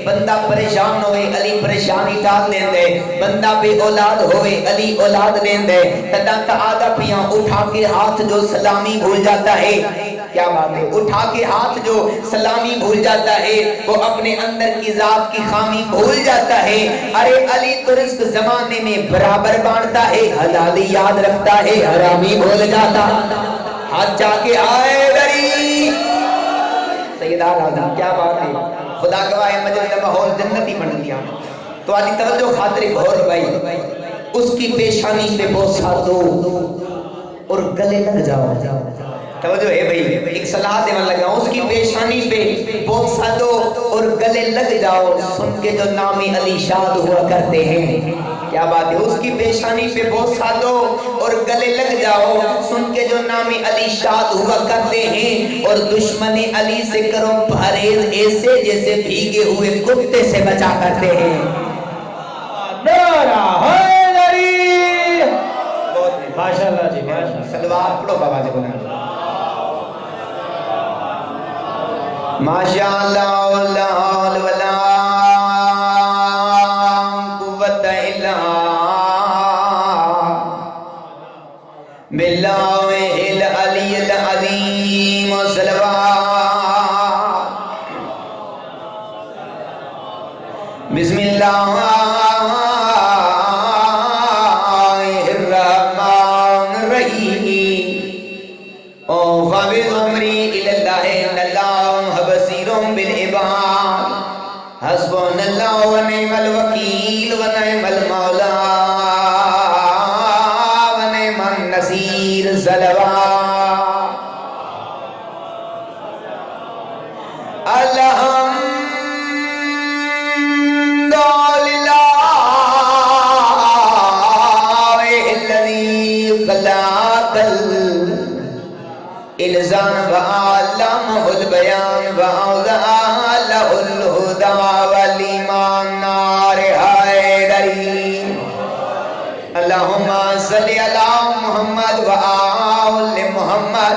بندہ پریشان ہوئے علی پریشانی ٹال دین دے، بندہ بے اولاد ہوئے علی اولاد دین دے، تدا تا آدھا پیاں اٹھا کے ہاتھ جو سلامی بھول جاتا ہے، کیا بات ہے، اٹھا کے ہاتھ جو سلامی بھول جاتا ہے وہ اپنے اندر کی ذات کی خامی بھول جاتا ہے۔ ارے علی تو رزق زمانے میں برابر بانٹتا ہے، حلالی یاد رکھتا ہے حرامی بھول جاتا، ہاتھ جا کے آئے دری سیدہ راضی، کیا بات ہے، خدا گواہ ہے مجلس کا ماحول جنتی بن گیا۔ تو علی توجہ خاطر غور بھائی، اس کی پیشانی پہ بوسہ دو اور گلے لگ جاؤ، توجہ ہے بھئی، ایک صلاح دیوان لگا، اس کی پیشانی پہ بوسہ دو اور گلے لگ جاؤ، سن کے جو نام علی شاد ہوا کرتے ہیں، کیا بات ہے، اس کی پیشانی پہ بوسہ دو اور گلے لگ جاؤ، سن کے جو نام علی شاد ہوا کرتے ہیں، اور دشمن علی سے کرو پرہیز ایسے جیسے بھیگے ہوئے کتے سے بچا کرتے ہیں۔ نعرہ حیدری، ماشاءاللہ جی ماشاءاللہ، سلوات پڑھو بابا جی بنا ماشاءاللہ لا حول ولا قوت الا باللہ العلی العظیم صلوات۔ بسم اللہ الرحمن الرحیم، او فوض امری الاللہ ان اللہ بصیر بالعباد، حسبنا اللہ ونعم الوکیل ونعم المولا ونعم النصیر صلوات۔ الزام وعلمہ البیان وعوضہ لہ الہدا والایمان نار حیدری، اللہم صلی علی محمد وآل محمد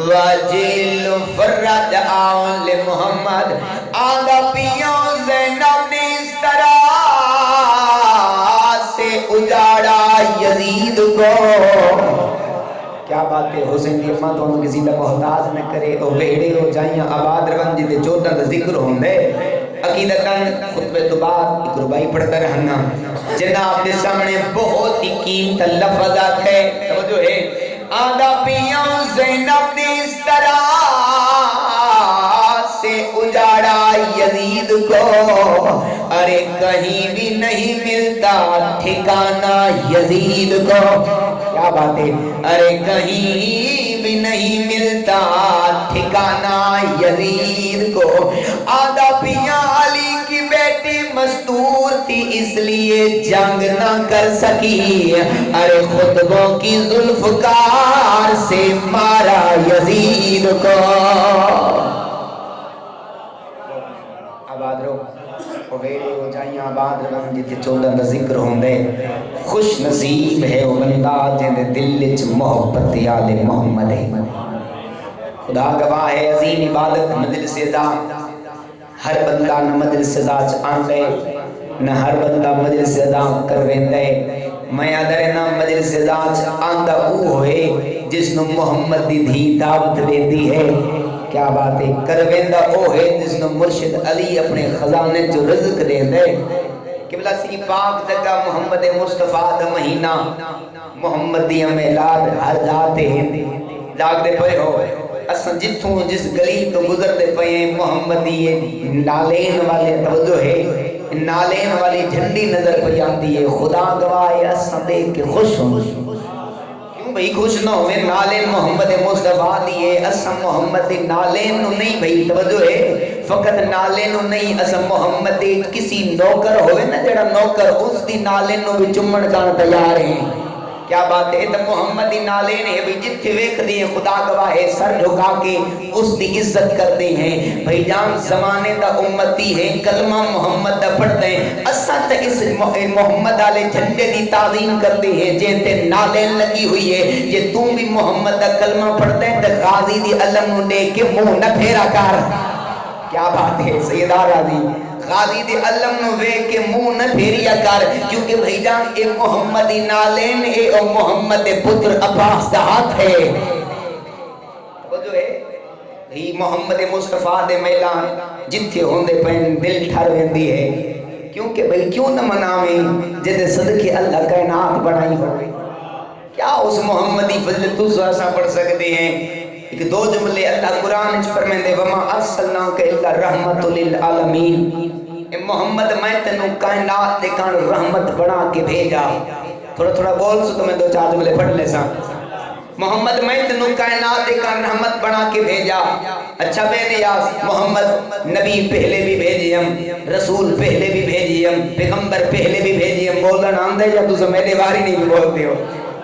وجل فرد آل محمد۔ آدھا پیوں زینب نے اس طرح سے اجاڑا یزید کو، کیا بات ہے، حسین کی امت انہوں کسی کا محتاج نہ کرے، او ویڑے ہو جائیں آباد روان جی دے چوٹا دا ذکر ہوں دے عقیدتاً خطبہ تو بعد ایک ربائی پڑھتا رہنا۔ جناب دے سامنے بہت ہی قیمت لفظات ہے، توجہ ہے، آدھا پیوں زینب نے اس طرح سے اجاڑا یزید کو، ارے کہیں بھی نہیں ملتا ٹھکانہ یزید کو، کیا بات ہے، ارے کہیں بھی نہیں ملتا ٹھکانہ یزید کو۔ آدھا پیاں علی کی بیٹی مستور تھی اس لیے جنگ نہ کر سکی، ارے خطبوں کی ذوالفقار سے مارا یزید کو۔ آباد رو ویڑے ہو جائیں آباد رہن جتے چودہ دا ذکر ہوں دے، خوش نصیب ہے وہ بندہ جن دے دل چ محبت آل محمد ہے۔ خدا گواہ ہے عظیم عبادت مجلس ازا، ہر بندہ نہ مجلس ازا چ آن لے، نہ ہر بندہ مجلس ازا کروین دے۔ میں ادھر نہ مجلس ازا چ آن دا او ہوئے جس نو محمد دی دھی دعوت دیتی ہے، کیا بات ہے، کرویندہ او ہے جس نے مرشد علی اپنے خزانے جو رزق دے دے۔ قبلہ سی پاک جگہ محمد مصطفیٰ دا مہینہ، محمد دی میلاد ہر جاتے ہیں، جاگ دے پئے ہو، اساں جتھوں جس گلی تو گزر دے پئے ہیں، محمد دی نالین والے توجہ ہے، نالین والی جھنڈی نظر پہ آتی ہے، خدا گواہ ہے اساں دیکھ کے خوش ہوں، بھئی خوش نہ ہوئے، نالین محمد مصطفیٰ دیئے، اسم محمد نالین نو نہیں بھئی، توجہ ہے، فقط نالین نو نہیں، اسم محمد کسی نوکر ہوئے نا جڑا نوکر اس دی نالین نو بھی چمڑ جان تیار ہیں، کیا بات ہے، تو محمد نالین ہے بھئی، جتھے ویکھ دیئے خدا گواہ ہے سر جھکا کے اس دی عزت کرتے ہیں، بھئی جان زمانے دا امتی ہے، کلمہ محمد دا پڑھتے ہیں، اساں تا اس محمد آلے جھنڈے دی تعظیم کرتے ہیں، جیتے نالین لگی ہوئی ہے، یہ تم بھی محمد دا کلمہ پڑھتے ہیں، تا غازی دی علم نو دے کے منہ نہ پھیرا کر، کیا بات ہے، سیدہ راضی غازی دے علم نو ویکھ کے منہ نہ پھیریا کر کیونکہ بھائی جان اے محمدی نالین اے او محمد دے پتر عباس دا ہاتھ ہے جو ہے بھئی محمد مصطفیٰ دے میلان جتھے ہوندے پین دل ٹھر ویندی ہے کیونکہ بھئی کیوں نہ مناویں جدے صدقے اللہ کائنات بنائی ہوئے کیا اس محمدی فضل تو سا پڑھ سکتے ہیں ایک دو جملے اللہ قرآن اچھ فرمیندے وَمَا أَرْسَلْنَاكَ إِلَّا رَحْمَةٌ لِلْعَالَمِينَ اے محمد میں تنوں کائنات دے کان رحمت بنا کے بھیجا تھوڑا تھوڑا بول سو تو میں دو چار جملے پڑھ لے سا محمد میں تنوں کائنات دے کان رحمت بنا کے بھیجا اچھا بے نیاز محمد نبی پہلے بھی بھیجی ہم رسول پہلے بھی بھیجی ہم پیغمبر پہلے بھی بھیجی ہم بولنا نام دے یا تو سمیلے واری نہیں بھی بولتے ہو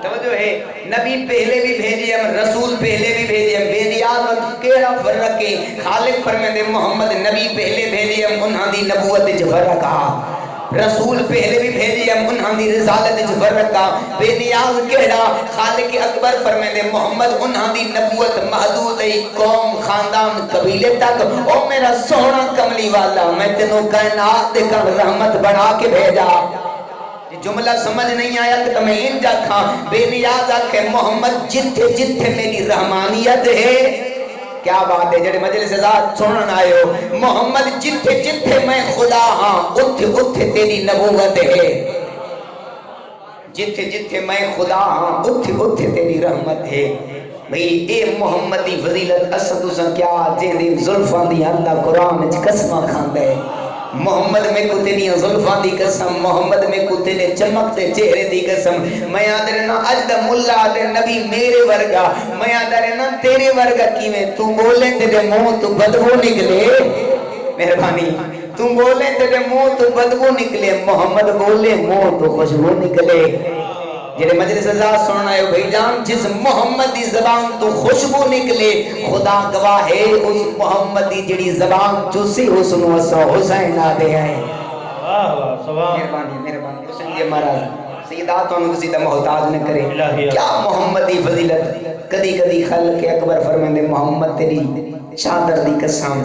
توجہ ہے نبی پہلے بھی بھیجی ہم رسول پہلے بھی بھیجی ہم بے نیاز کیڑا فرق ہے خالق فرمیندے محمد نبی پہلے بھیجی ہم انہاں دی نبوت وچ فرق کہا رسول پہلے بھی بھیجی ہم انہاں دی رسالت وچ فرق کہا بے نیاز کیڑا خالق اکبر فرمیندے محمد انہاں دی نبوت محدود ہے قوم خاندان قبیلے تک او میرا سونا کملی والا میں تینوں کائنات دے کر رحمت بنا کے بھیجا جملہ سمجھ نہیں آیا کہ تمہیں انجا کھاں بے نیاز آکھے محمد جتھے جتھے میری رحمانیت ہے کیا بات ہے جڑے مجلس ذات سنن آئے ہو محمد جتھے جتھے میں خدا ہاں اتھے اتھے تیری نبوت ہے جتھے جتھے میں خدا ہاں اتھے اتھے تیری رحمت ہے بھئی اے محمدی فضیلت اسد اسا کیا جن دی ظلفان دی اللہ قرآن اچھ قسمہ کھان دے محمد میں کو تیری ظلفان دی قسم محمد میں کو تیرے چمکتے چہرے دی قسم میں یاد رہنا اجد ملا دے نبی میرے ورگا میں یاد رہنا تیرے ورگا کیویں تو بولے تیرے منہ تو بدبو نکلے مہربانی تم بولے تیرے منہ تو بدبو نکلے محمد بولے منہ تو خوشبو نکلے جنہیں مجلس ازاد سننا ہے بھائی جان جس محمد دی زبان تو خوشبو نکلے خدا گواہ ہے اس محمد دی جڑی زبان چوسی حسن و حسین آدھے ہیں مہربانی حسین جی ہمارا سیدات ہونے کسی دا محتاج نہ کرے کیا محمدی فضیلت کدی کدی خلق اکبر فرمیندے محمد تیری چادر دی قسم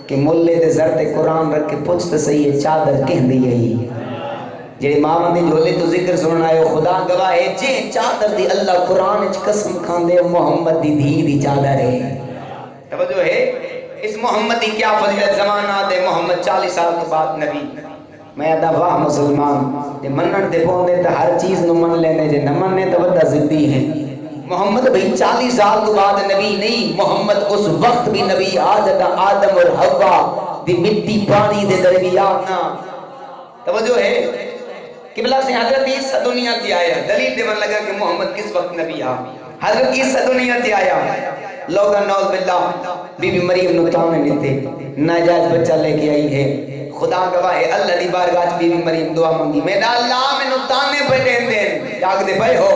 کہ ملے دے زرد قرآن رکھ کے پوچھتے صحیح چادر کہن دی گئی جڑے ماں دی جھولے تو ذکر سننا ہے خدا گواہ ہے جے چادر دی اللہ قرآن اچ قسم کھاندے محمد دی دھی دی چادر ہے توجہ ہے اس محمد دی کیا فضیلت زمانہ دے محمد 40 سال کے بعد نبی میں ادا واہ مسلمان جے منن دے پوندے تے ہر چیز نو من لیندے جے نہ مننے تے وڈا ضدی ہے محمد بھئی 40 سال کے بعد نبی نہیں محمد اس وقت بھی نبی آدم اور حوا دی مٹی پانی دے درمیان توجہ ہے قبلہ سے حضرت عیسیٰ دنیا تی آیا دلیل دیون لگا کہ محمد کس وقت نبی آ حضرت عیسیٰ دنیا تی آیا لوگا نوز باللہ بی بی مریم نتانے لیتے ناجائز بچہ لے کے آئی ہے خدا گواہ ہے اللہ دی بارگاہ بی بی مریم دعا مانگی میرا اللہ میں نتانے پہ دین دین جاگ دے پہ ہو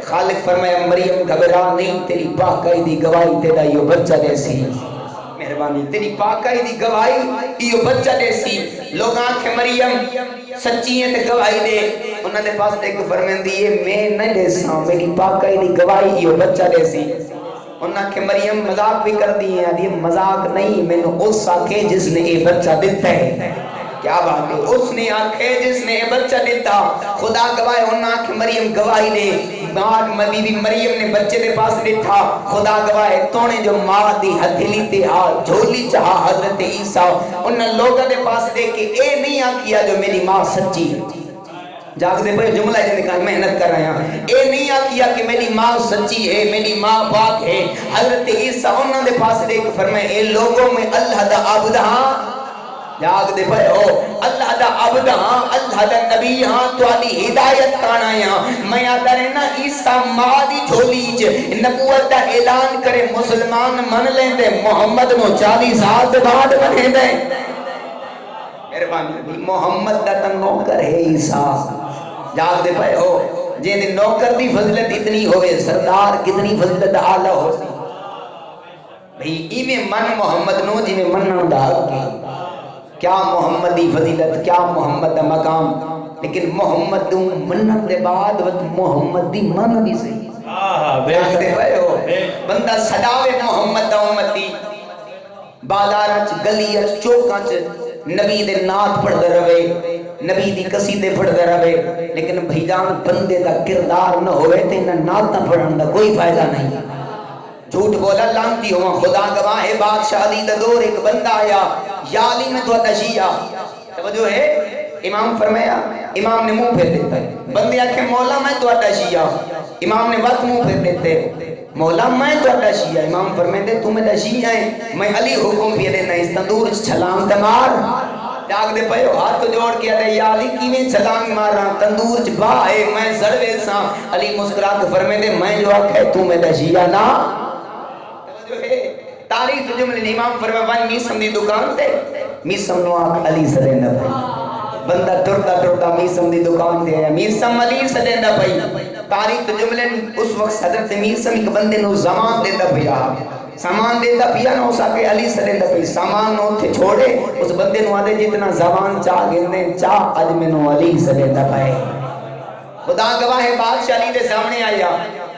خالق فرمایا مریم گھبرا نہیں تیری پاکائی دی گواہی تیرا یہ بچہ جیسی مہربانی تیری پاکائی دی گواہی یہ بچہ جیسی لوگ آنکھیں مریم سچی ہیں تے گواہی دے انہوں نے پاس دیکھ فرمیندی ہے میں نہ دے ساں میری پاکائی دی گواہی یہ بچہ جیسی انہوں نے مریم مذاق بھی کر دی ہیں یہ مذاق نہیں میں نے اس آنکھیں جس نے یہ بچہ دیتا ہے کیا بات ہے اس نے آنکھیں جس نے یہ بچہ دیتا خدا گواہ انہوں نے مریم گواہی دے بعد بی بی مریم نے بچے دے پاس دیتا خدا گواہ ہے تو نے جو ماں دی ہتھیلی تے جھولی چاہا حضرت عیسیٰ انہوں لوگوں دے پاس دے کہ اے نہیں آکیا جو میری ماں سچی جاگ دے پہ جملہ ہے جنہیں کہا محنت کر رہے ہیں اے نہیں آکیا کہ میری ماں سچی ہے میری ماں پاک ہے حضرت عیسیٰ انہوں دے پاس دے کہ فرمائے اے لوگوں میں اللہ دا عبد ہاں جاگ دے پہ ہو اللہ دا عبد ہاں اللہ دا نبی ہاں تو علی ہدایت کانا یہاں میں یاد رہنا عیسیٰ ماں دی جھولیج نبوت دا اعلان کرے مسلمان من لیں دے محمد نو 40 سال دے بعد بنے دے مہربانی محمد دا تن نوکر ہے عیسیٰ جاگ دے پہ ہو جن نوکر دی فضلت اتنی ہوئے سردار کتنی فضلت آلہ ہو سی بھئی ایمیں من محمد نو جی میں منن دا کی کیا محمدی فضیلت کیا محمد دا مقام لیکن محمد دوں منن دے بعد وقت محمد دی من بھی صحیح جاگ دے پہ ہو بندہ صداوے محمد دا امتی بازار چ گلی چ چوکاں چ نبی دے نات پڑھدا رہے نبی دی قصیدے پڑھدا رہے لیکن بھائی جان بندے دا کردار نہ ہوئے تے نہ نعتاں پڑھن دا کوئی فائدہ نہیں جھوٹ بولا لانتی ہوا خدا گواہ ہے بادشاہ علی دا دور ایک بندہ آیا یا علی میں تو شیعہ توجہ ہے امام فرمایا امام نے منہ پھیر دیتا ہے بندے آکھے مولا میں تو شیعہ امام نے وقت منہ پھیر دیتے مولا میں تو شیعہ امام فرمائے تو میں شیعہ ہے میں علی حکم پہ دینا اس تندور چھلانگ دمار جاگ دے پہو ہاتھ تو جوڑ کے دے یا علی کیویں چھلانگ مار رہا تندور چ باہ ہے میں زڑوے سا علی مسکرا کے فرمائے دے میں جو آکھے تو میں شیعہ نا تاریخ جملے امام فرمائے وان میسم دی دکان تے میسم نو آکھ علی سدیندا بھائی بندہ ٹرتا میسم دی دکان تے آیا میسم علی سدیندا بھائی تاریخ جملے اس وقت حضرت میسم ایک بندے نو زمان دیندا پیا سامان دیندا پیا نہ اس آکے علی سدیندا پیا سامان نو تھے چھوڑے اس بندے نو آدے جتنا زمان چاہ گندے چاہ اج مینوں علی سدیندا پیا خدا گواہ ہے بادشاہ علی دے سامنے آیا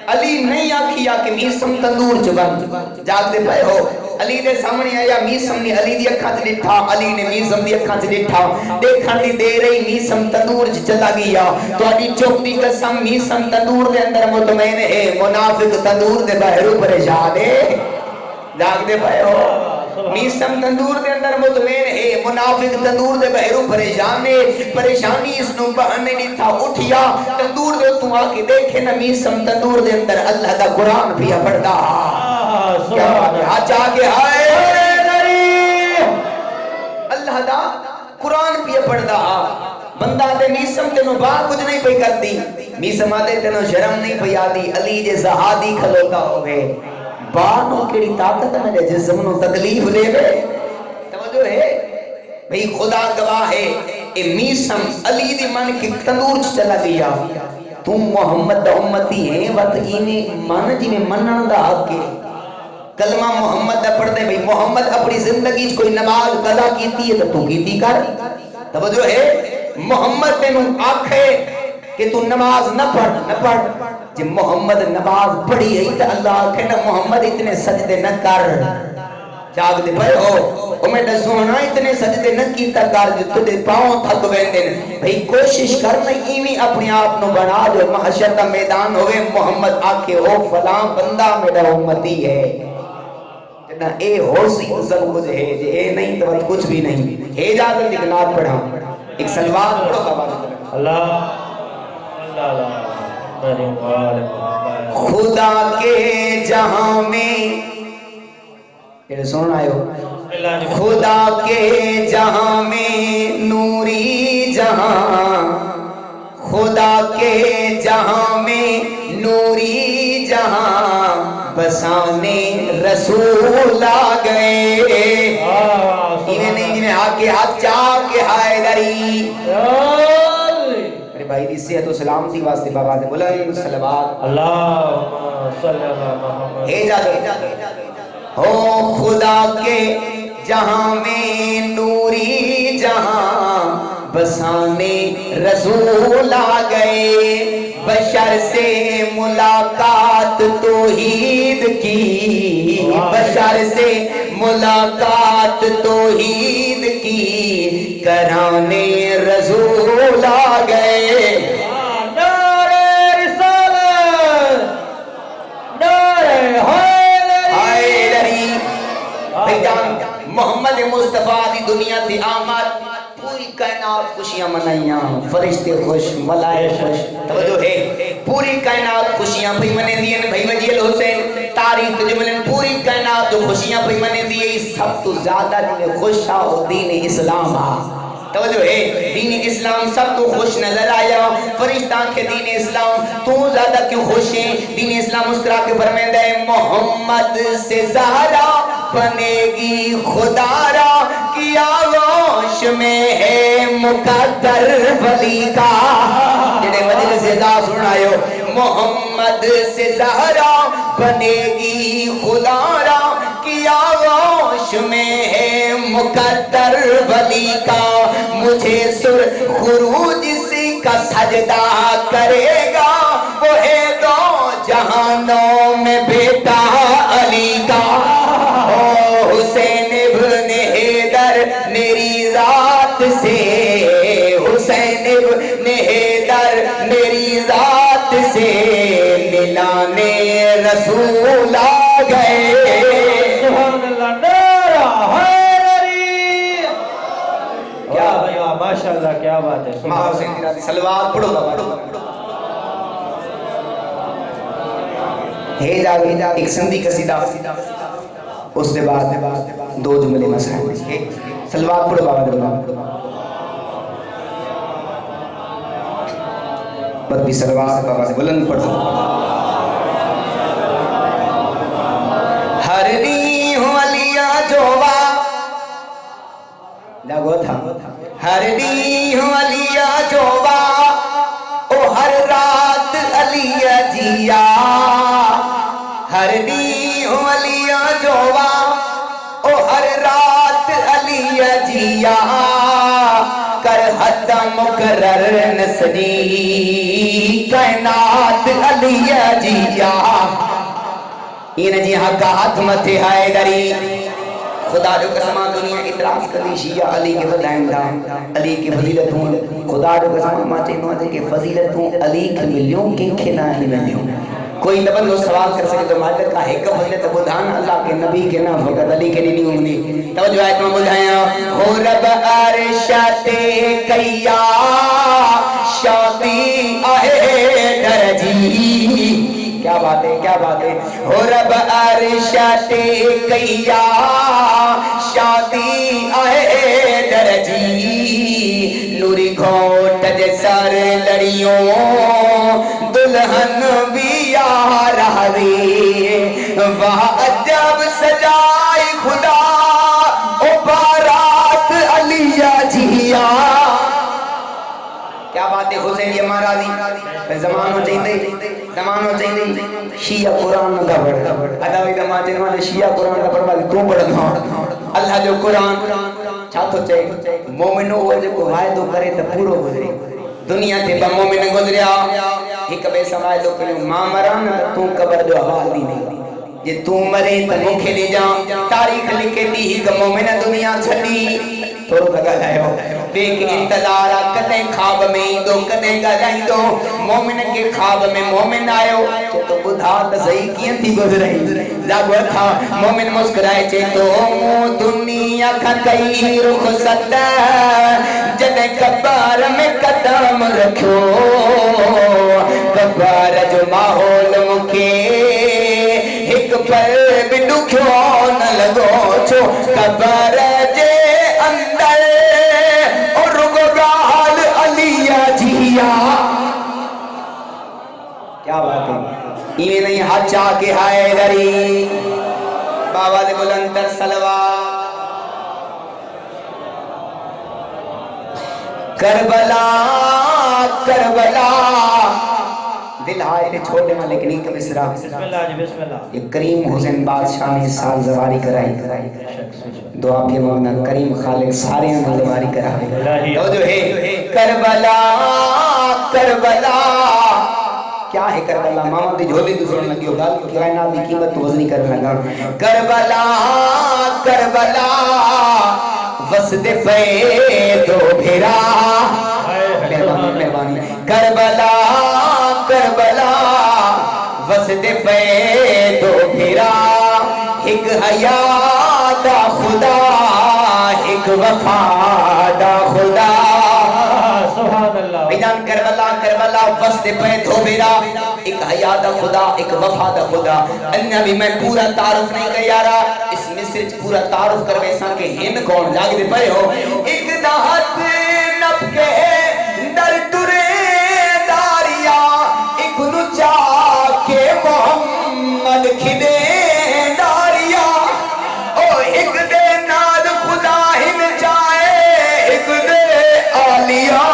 علی نہیں آکھیا کہ میسم تندور چ بند جاگ دے پئے ہو علی دے سامنے آیا میسم نے علی دی اکھاں تے ڈٹھا علی نے میسم دی اکھاں تے ڈٹھا دیکھن دی دے رہی میسم تندور چ چلا گیا تہاڈی چوک دی قسم میسم تندور دے اندر مطمئن ہے منافق تندور دے باہر پریشان ہے جاگ دے پئے ہو میسم تندور دے اندر مطمئن ہے منافق تندور دے بہرو پریشان ہے پریشانی اس نو بہنے نہیں تھا اٹھیا تندور دے تو آ کے دیکھے نا میسم تندور دے اندر اللہ دا قرآن پیا پڑھدا کیا بات ہے آج آگے آئے اللہ دا قرآن پیا پڑھدا بندہ دے میسم تے نو با کچھ نہیں پئی کرتی میسم آدے تے نو شرم نہیں پئی آدی علی جے زہادی کھلوتا ہوئے بانوں کیڑی طاقت میرے جسم نو تکلیف لے گئے توجہ ہے بھئی خدا گواہ ہے اے میسم علی دی من کی تندور چلا گیا تم محمد دا امتی ہے وقت اینے من جی میں منن دا حق ہے کلمہ محمد دا پڑھ دے بھئی محمد اپنی زندگی کوئی نماز قضا کیتی ہے تو کیتی کر توجہ ہے محمد تینوں آکھے کہ تو نماز نہ پڑھ جب محمد نماز پڑھی ہے تو اللہ آکھے نا محمد اتنے سجدے نہ کر جاگ دے پڑے ہو میں دسونا اتنے سجدے نہ کیتا کر جو تجھے پاؤں تھک ویندن بھئی کوشش کرنا ایویں اپنے آپ نو بنا جو محشر دا میدان ہوئے محمد آکھے او فلاں بندہ میرا امتی ہے جنا اے ہو سی سب کچھ ہے جے اے نہیں تو کچھ بھی نہیں ہے اجازت ایک نعت پڑھا ایک سلوات پڑھو بابا اللہ خدا کے جہاں میں یہ سن آئے ہو خدا کے جہاں میں نوری جہاں خدا کے جہاں میں نوری جہاں بسانے رسول آ گئے انہیں نہیں جنہیں آکے ہاتھ چاہ کے حیدری میرے بھائی دی صحت و سلامتی واسطے بابا دے بلند صلوات اللہم صلی اللہ محمد اے جادو ہو خدا کے جہاں میں نوری جہاں بسانے رسول آ گئے بشر سے ملاقات توحید کی بشر سے ملاقات توحید کی کرانے رسول آ گئے نعرہ رسالت نعرہ حیدری بھائی جان محمد مصطفیٰ دی دنیا تھی آمد پوری کائنات خوشیاں منائیاں فرشتے خوش ملائے خوش توجہ ہے پوری کائنات خوشیاں بھئی منے دیئے بھئی وجی الحسین تاریخ جملن پوری کائنات جو خوشیاں بھئی منے دیئے سب تو زیادہ جنہیں خوش آؤ دین اسلام توجہ ہے دین اسلام سب تو خوش نظر آیا فرشتان کے دین اسلام تو زیادہ کیوں خوش ہیں دین اسلام مسکرا کے فرمائے دے محمد سے زہرا بنے گی خدا را کی آغوش میں ہے مقدر ولی کا جنہیں مجلس سے دا سنائیو محمد سے زہرا بنے گی خدا را کی آغوش میں ہے مقدر ولی کا مجھے سر خروج سی کا سجدہ کرے گا وہ ہے دو جہانوں میں بیٹا علی کا حسین ابن حیدر میری ذات ابن حیدر میری ذات سے ملانے رسول آ گئے سبحان اللہ نعرہ حیدری کیا بھائی ماشاءاللہ کیا بات ہے ماں حسین کی راضی سلوات پڑھو ہے جاگے ایک سندھی قصیدہ اس کے بعد دو جملے مسائل سلوات پڑھو بابا دے بس بھی سلوات بابا سے بلند پڑھو ہر نیہ علیہ جوبا جاگو تھا ہر نیہ علیہ جوبا او ہر رات علیہ جیا ہر نیہ علیہ جوبا او ہر رات علیہ جیا کر حد مقرر نسلی کائنات علیہ جیا این جی حق ہاتھ متھے ہائے دری خدا جو قسمہ دنیا اعتراف کری شیعہ علی کے بدائیں دا علی کی فضیلتوں خدا جو قسمہ ماں چاہیے نوازے کہ فضیلتوں علی کی ملیوں کی کھنا ہی ملیوں کوئی نبن وہ سوال کر سکے تو مالک کا ایک فضیلت بدھان اللہ کے نبی کے نام فقط علی کے نہیں ہوندی توجہ آیت میں بجھائیں ہو رب عرشت کیا شادی آئے درجی کیا بات ہے کیا بات ہے ہو رب عرشت کیا شادی آئے درجی نوری گھوٹ جسر لڑیوں دلہن بھی آ رہی وہ عجب سجائی خدا او بارات علیہ جیا کیا بات ہے حسین یہ مہاراجی زمانوں چاہیے شیعہ قرآن کا پڑھ اداوی دماغ جنوان شیعہ قرآن کا پڑھ تو پڑھ دھاؤ اللہ جو قرآن چھاتو چاہیے مومنو وہ جو کو وائدو کرے تو پورو گزرے دنیا تے با مومن گزریا ایک بے سوائے دو کہ ماں مران تو قبر جو حوال دی نہیں جے تو مرے تو مکھے لے جاؤں تاریخ لکھے دی ہی کہ مومن دنیا چھڑی تھوڑو لگا لائے ہو دیکھ انتظارہ کدیں خواب میں دو کدیں گلائیں دو مومن کے خواب میں مومن آئے ہو چھے تو بدھا دسائی کیاں تھی گزرہی جاگو تھا مومن مسکرائے چھے تو دنیا کا کئی رخ ستا جدیں کبار میں قدم رکھو کبار جو ماحول مکے ایک پر بھی دکھو نہ لگو چھو کبار جے اندر اور رگال علیہ جیا کیا بات ہے یہ نہیں ہاتھ چاہ کے ہائے دری بابا دے بلندر سلوات کربلا کربلا دل آئے لے چھوڑے میں لیکن ایک مصرع بسم اللہ جی بسم اللہ یہ کریم حسین بادشاہ نے سال زواری کرائی دعا بھی مانگنا کریم خالق سارے ہیں زواری کرائی تو جو ہے کربلا کربلا کیا ہے کربلا ماما دی جھولی دوسروں لگی ہو گال کائنات دی قیمت تو وزنی کرنے لگا کربلا کربلا وسد پہ دو بھیرا مہربانی مہربانی کربلا کربلا وسد پہ دو بھیرا ایک حیات دا خدا ایک وفا دا خدا سبحان اللہ بیدان کربلا کربلا وسد پہ دو بھیرا ایک حیات دا خدا ایک وفا دا خدا انبی میں پورا تعارف نہیں کر یارا اس مصر پورا تعارف کر ویسا کہ ہن کون لاگ دے پڑے ہو ایک دہت نب کے در ترے داریا ایک نچا کے محمد کھدے داریا او ایک دے ناد خدا ہن چاہے ایک دے آلیا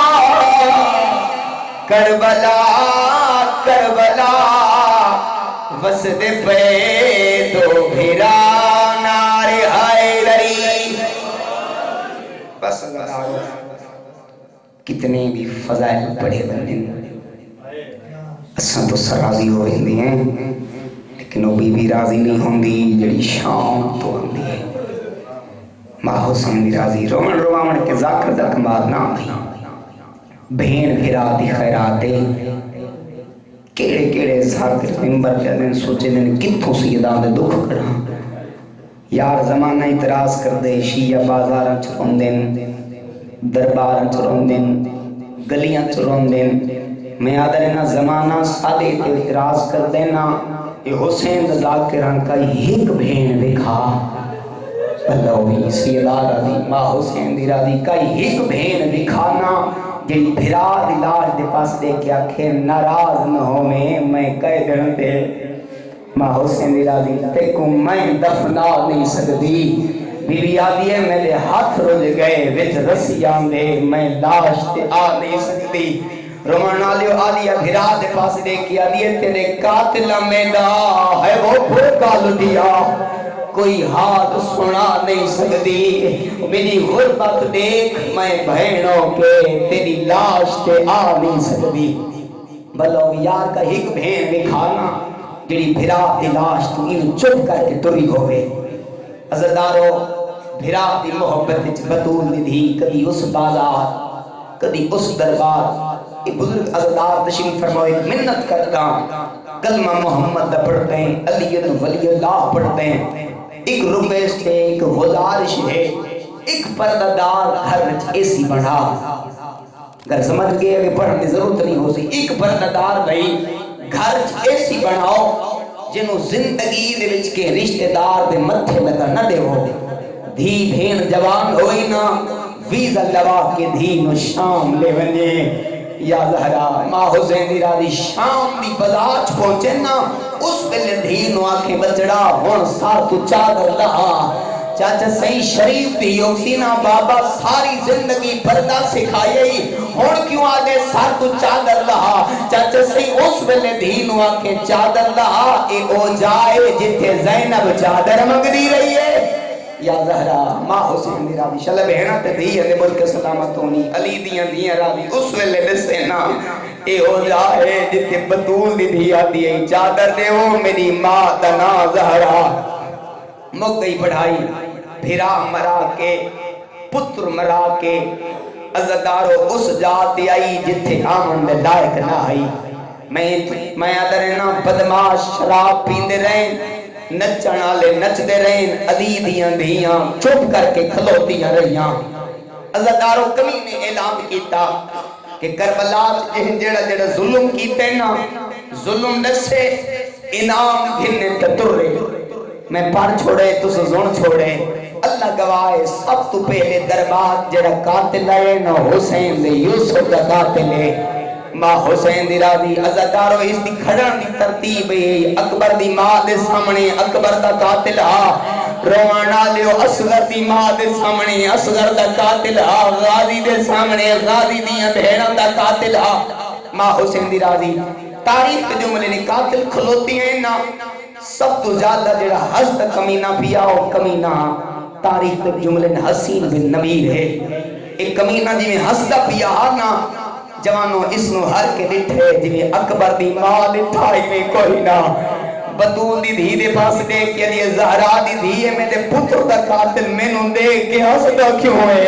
کربلا کربلا وسد پہ دو بھیرا نارے حیدری بس گزارو کتنے بھی فضائل پڑے بندے اساں تو سراضی ہو ہندی ہیں لیکن وہ بھی راضی نہیں ہوندی جڑی شام تو ہوندی ہے ماں حسین بھی راضی رومن روامن کے ذاکر دا کمال نہ آئی بھین بھرا دی خیراتے کیڑے کیڑے ذاکر ممبر جانے سوچے دن کتھوں سیدان دے دکھ کرا یار زمانہ اعتراض کر دے شیعہ بازاراں چرون دن درباراں چرون دن گلیاں چرون دن میں آدھرنا زمانہ سادے تے اعتراض کر دینا یہ حسین ذاکران کا ایک بھین بکھا اللہ سیدہ راضی ماں حسین دی راضی کا ایک بھین بکھانا جی بھرا دلاج دے پاس دے کیا کہ ناراض نہ ہو میں کہہ دن دے ماں حسین دی راضی تے کو میں دفنا نہیں سکتی بی بی آدھی ہے میرے ہاتھ رج گئے وچ رسیاں دے میں لاش تے آ نہیں سکتی رومانا لیو آدھی ہے بھرا دے پاس دے کیا دیئے تیرے قاتل میں دا ہے وہ بھوکا لٹیا کوئی ہاتھ سنا نہیں سکتی میری غربت دیکھ میں بہنوں کے تیری لاش تے آ نہیں سکتی بلو یار کا ایک بہن بکھانا جڑی بھرا دی لاش تو انہوں چپ کر کے توری ہوئے عزدارو بھرا دی محبت بطول دی دھی کبھی اس بازار کبھی اس دربار یہ بزرگ عزدار تشریف فرماؤ ایک منت کرتا کلمہ محمد دا پڑھتے ہیں علی ولی اللہ پڑھتے ہیں ایک ریکویسٹ ہے ایک گزارش ہے ایک پردہ دار گھر اے سی بنا اگر سمجھ گئے کہ پڑھنے ضرورت نہیں ہو سی ایک پردہ دار بھائی گھر اے سی بناؤ جنہوں زندگی دے وچ کے رشتہ دار دے متھے لگا نہ دے ہو دھی بھین جوان ہوئی نا ویزا لوا کے دھی نو شام لے ونجے یا زہرا ماں حسین دی راضی شام دی بازار پہنچے نا اس پہلے دھینو آنکھیں بچڑا ہون سار تو چادر لہا چاچا صحیح شریف بھی یوکسینا بابا ساری زندگی پردہ سکھائی ہون کیوں آگے سار تو چادر لہا چاچا صحیح اس پہلے دھینو آنکھیں چادر لہا اے او جائے جتے زینب چادر مگ دی رہی ہے یا زہرا ماں حسین دی راضی شلب بہنا تے دی ہے ملک سلامت ہونی علی دیاں دیاں راضی اس ویلے دسینا اے ہو جائے جتے بطول دی دھی آتی ہے چادر دے ہو میری ماں دنا زہرا مک گئی پڑھائی بھرا مرا کے پتر مرا کے عزدارو اس جاتی آئی جتے آمن دے لائق نہ آئی میں ادرنا بدماش شراب پیندے رہیں نچنا لے نچ دے رہیں علی دیاں دیاں چپ کر کے کھلوتیاں رہیاں عزدارو کمی نے اعلان کیتا کہ کربلا جڑا جڑا ظلم کیتے نا ظلم نسے انعام گھنے تطرے میں پار چھوڑے تو سزون چھوڑے اللہ گواہ سب تو پہلے دربار جڑا قاتل ہے نا حسین دے یوسف دا قاتل ہے ماں حسین دی راضی عزدارو اس دی کھڑن دی ترتیب ہے اکبر دی ماں دے سامنے اکبر دا قاتل روانا لیو اصغر دی ماں دے سامنے اصغر دا قاتل غازی دے سامنے غازی دیاں بہنوں دا قاتل ماں حسین دی راضی تاریخ کے جملے نے قاتل کھلوتی ہیں نا سب تو زیادہ جڑا حسد کمینہ پیا ہو کمینہ تاریخ کے جملے نے حسین بن نمیر ہے ایک کمینہ جی میں حسدہ پیا نا جوانوں اس نو ہر کے لٹھے جنہیں اکبر دی ماں لٹھائی میں کوئی نہ بطول دی دھی دے پاس دے کے لیے زہرا دی دھی ہے میرے پتر دا قاتل میں نو دے کے حسدہ کیوں ہے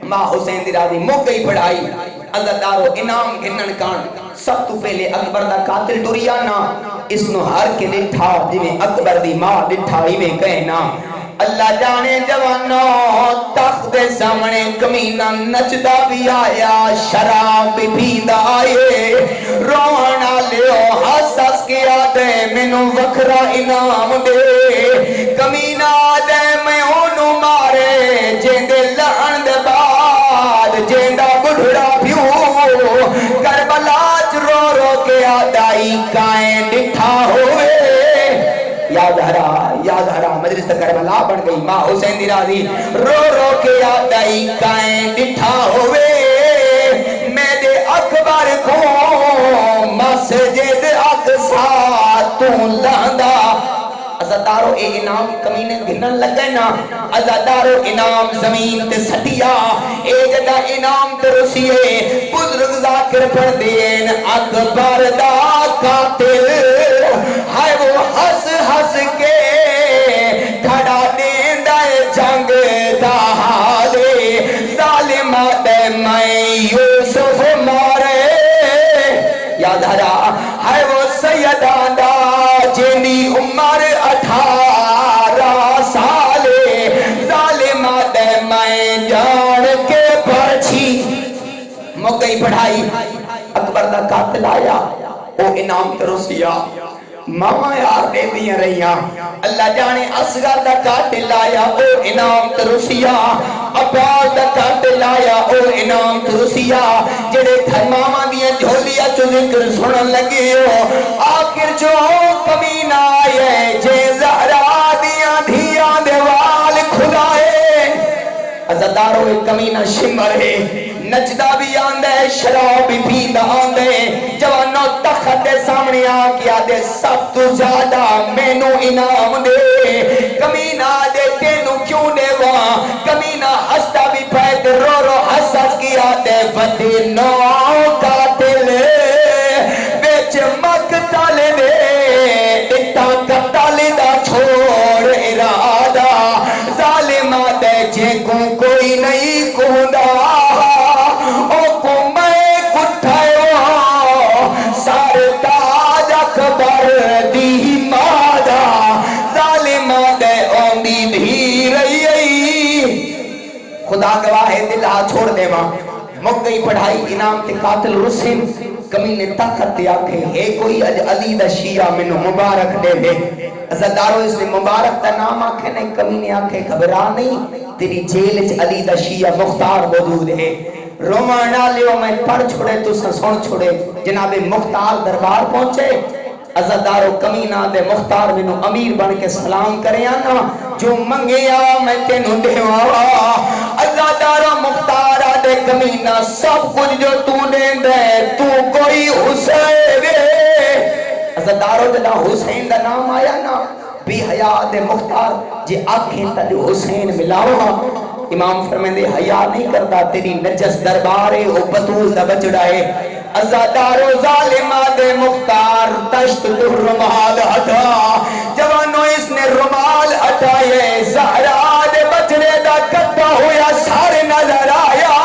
ماں حسین دی راضی مک گئی پڑھائی عزدارو انعام گھنن کان سب تو پہلے اکبر دا قاتل ٹوریا نا اس نو ہر کے لٹھا جنہیں اکبر دی ماں لٹھائی میں کہنا اللہ جانے جوانوں تخت دے سامنے کمینہ نچدا بھی آیا شراب بھی پیدا آئے رونا لیو حساس کیا دے مینوں وکھرا انعام دے کمینہ دے میں انہوں مارے جیندے لعن دے بعد جیندہ بڑھڑا پیوں کربلا رو رو کے آدائی کائیں ڈٹھا ہوئے یاد ہرا مجلس کربلا بن گئی ماں حسین دی راضی رو رو کے آدائی کائیں ڈٹھا ہوئے میں دے اکبر کو مسجد اقصا تو لاندہ عزدارو اے انعام کمینے گھنن لگے نا عزدارو انعام زمین تے سٹیا اے جدا انعام تے رسیے بزرگ ذاکر پر دین اکبر دا قاتل ہائے وہ ہس ہس کے کھڑا دین دائے جنگ دا حالے ظالمہ دے میں یوسف موقعی پڑھائی اکبر دا قاتل آیا او انعام ترسیا ماما یار دے دیاں رہیاں اللہ جانے اصغر دا قاتل آیا او انعام ترسیا عباس دا قاتل آیا او انعام ترسیا جڑے تھر ماما دیاں جھولیا چو ذکر سنن لگے ہو آخر جو کمینہ آئے جے زہرا دیاں دھیاں دیوال کھلائے عزدارو ایک کمینہ شمر ہے نچدہ بھی آندے شراب بھی پیندہ آندے جوانو تخت دے سامنے آکیا دے سب تو زیادہ مینو انعام دے کمینہ دے تینو کیوں دے وہاں کمینہ ہستا بھی پیت رو رو حسد کیا دے ودی نو قاتل بیچ مقتل دے اتا قتل دا چھوڑ ارادہ ظالمہ دے جے کوئی نہیں کوندا خدا گواہ ہے دل ہاتھ چھوڑ دے ماں موقعی پڑھائی انعام تے قاتل رسم کمینے طاقت تے آکھے اے کوئی اج علی دا شیعہ منو مبارک دے دے عزدارو اس نے مبارک تا نام آکھے نہیں کمینے آکھے گھبرا نہیں تیری جیل چ علی دا شیعہ مختار موجود ہے رومانا لیو میں پڑھ چھوڑے تو سن چھوڑے جناب مختار دربار پہنچے عزدارو کمینہ دے مختار منو امیر بن کے سلام کرے آنا جو منگیا میں تینو دیوا عزدارو مختارہ دے کمینہ سب کچھ جو تو دے دے تو کوئی حسین عزدارو جدا حسین دا نام آیا نا بھی حیاء دے مختار جے آنکھیں تلے حسین ملاوہا امام فرمین دے حیاء نہیں کرتا تیری نجس دربارے او بطول دا بچڑا ہے عزادارو ظالمہ دے مختار تشت در رمال ہٹا جوانو اس نے رمال ہٹائے زہرا دے بچڑے دا کٹا ہویا سارے نظر آیا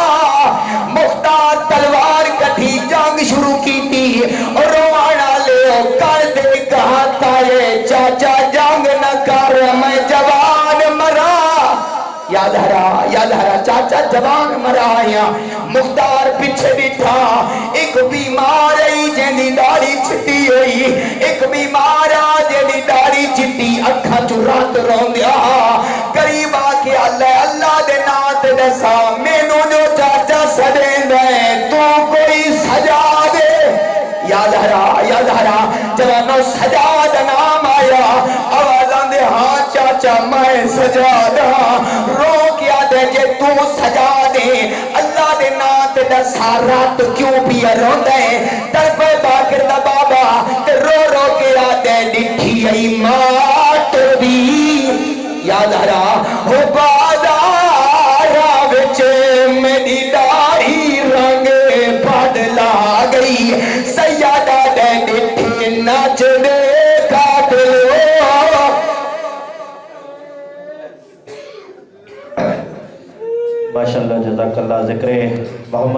مختار تلوار کٹھی جنگ شروع کی تھی اور روانا لے کر دے کہا تائے چاچا جنگ نہ کر میں جوان مرا یاد ہرا چاچا جوان مرایا مختار پیچھے بیٹھا ایک بیمار آئی جیندی داڑھی چھٹی ہوئی ایک بیمار آ جیندی داڑھی چھٹی اکھا چرات رون دیا قریب آکے اللہ دے نات دسا مینو جو چاچا سدیں دے تو کوئی سجا دے یاد ہرا جوانو سجا دا نام آیا آوازان دے ہاں چاچا میں سجا دا رو کیا دے جے تو سجا دے اللہ دے نات دا سارا تو کیوں بھی رون دے ترپے باکر دا بابا تے رو رو کیا دے ڈٹھی ای مات بھی یاد ہرا ہو بادارا وچے میری داڑھی رنگ بدلا گئی سیادہ دے ڈٹھی نچ دے قاتل ماشاءاللہ جزاک اللہ ذکر محمد